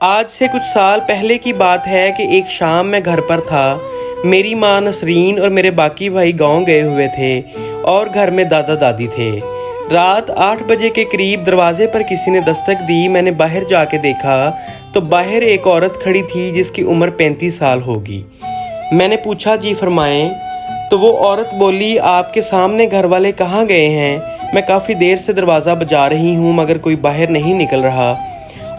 आज से कुछ साल पहले की बात है कि एक शाम मैं घर पर था। मेरी माँ नसरीन और मेरे बाकी भाई गांव गए हुए थे और घर में दादा दादी थे। रात 8 बजे के करीब दरवाजे पर किसी ने दस्तक दी। मैंने बाहर जाके देखा तो बाहर एक औरत खड़ी थी जिसकी उम्र 35 साल होगी। मैंने पूछा जी फरमाएं। तो वो औरत बोली, आपके सामने घर वाले कहाँ गए हैं? मैं काफ़ी देर से दरवाज़ा बजा रही हूँ मगर कोई बाहर नहीं निकल रहा।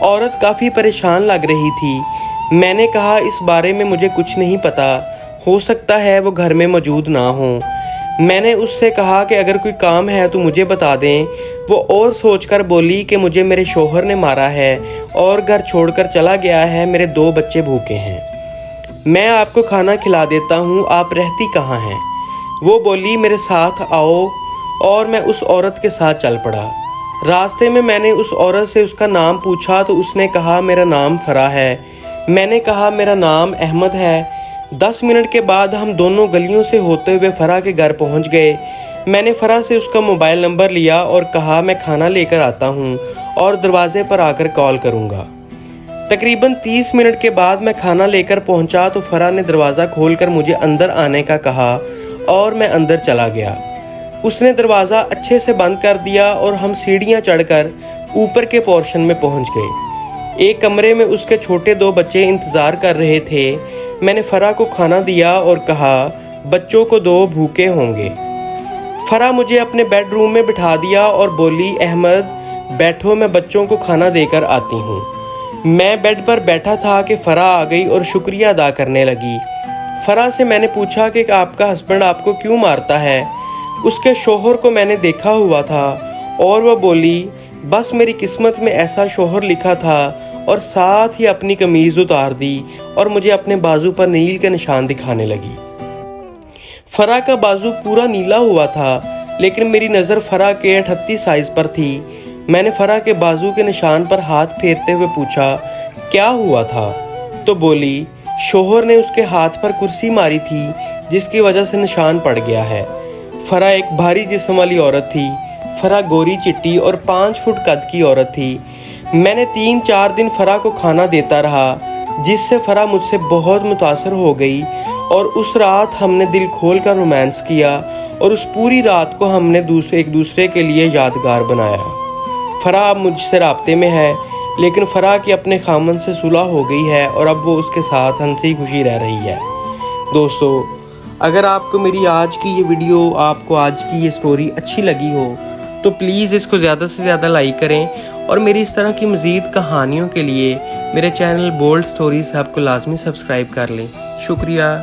औरत काफ़ी परेशान लग रही थी। मैंने कहा, इस बारे में मुझे कुछ नहीं पता, हो सकता है वो घर में मौजूद ना हो। मैंने उससे कहा कि अगर कोई काम है तो मुझे बता दें। वो और सोचकर बोली कि मुझे मेरे शोहर ने मारा है और घर छोड़कर चला गया है। मेरे 2 बच्चे भूखे हैं। मैं आपको खाना खिला देता हूँ, आप रहती कहाँ हैं? वो बोली, मेरे साथ आओ, और मैं उस औरत के साथ चल पड़ा। रास्ते में मैंने उस औरत से उसका नाम पूछा तो उसने कहा, मेरा नाम फरा है। मैंने कहा, मेरा नाम अहमद है। 10 मिनट के बाद हम दोनों गलियों से होते हुए फरा के घर पहुंच गए। मैंने फरा से उसका मोबाइल नंबर लिया और कहा, मैं खाना लेकर आता हूं और दरवाजे पर आकर कॉल करूंगा। तकरीबन 30 मिनट के बाद मैं खाना लेकर पहुंचा तो फरा ने दरवाज़ा खोलकर मुझे अंदर आने का कहा और मैं अंदर चला गया। उसने दरवाज़ा अच्छे से बंद कर दिया और हम सीढ़ियाँ चढ़कर ऊपर के पोर्शन में पहुंच गए। एक कमरे में उसके छोटे 2 बच्चे इंतज़ार कर रहे थे। मैंने फरा को खाना दिया और कहा, बच्चों को दो, भूखे होंगे। फरा मुझे अपने बेडरूम में बिठा दिया और बोली, अहमद बैठो, मैं बच्चों को खाना देकर आती हूँ। मैं बेड पर बैठा था कि फ़रा आ गई और शुक्रिया अदा करने लगी। फ़रा से मैंने पूछा कि आपका हस्बैंड आपको क्यों मारता है? उसके शोहर को मैंने देखा हुआ था और वह बोली, बस मेरी किस्मत में ऐसा शोहर लिखा था, और साथ ही अपनी कमीज़ उतार दी और मुझे अपने बाजू पर नील के निशान दिखाने लगी। फ़रा का बाजू पूरा नीला हुआ था लेकिन मेरी नज़र फ़रा के 38 साइज़ पर थी। मैंने फ़रा के बाजू के निशान पर हाथ फेरते हुए पूछा, क्या हुआ था? तो बोली, शोहर ने उसके हाथ पर कुर्सी मारी थी जिसकी वजह से निशान पड़ गया है। फ़रा एक भारी जिस्म वाली औरत थी। फ़रा गोरी चिट्टी और 5 फुट कद की औरत थी। मैंने 3-4 दिन फ़रा को खाना देता रहा जिससे फ़रा मुझसे बहुत मुतासर हो गई और उस रात हमने दिल खोल कर रोमांस किया और उस पूरी रात को हमने एक दूसरे के लिए यादगार बनाया। फ़रा अब मुझसे राब्ते में है लेकिन फ़रा की अपने खामन से सुलह हो गई है और अब वो उसके साथ हंसी खुशी रह रही है। दोस्तों, अगर आपको मेरी आज की ये वीडियो, आपको आज की ये स्टोरी अच्छी लगी हो तो प्लीज़ इसको ज़्यादा से ज़्यादा लाइक करें और मेरी इस तरह की मज़ीद कहानियों के लिए मेरे चैनल बोल्ड स्टोरीज हब को लाजमी सब्सक्राइब कर लें। शुक्रिया।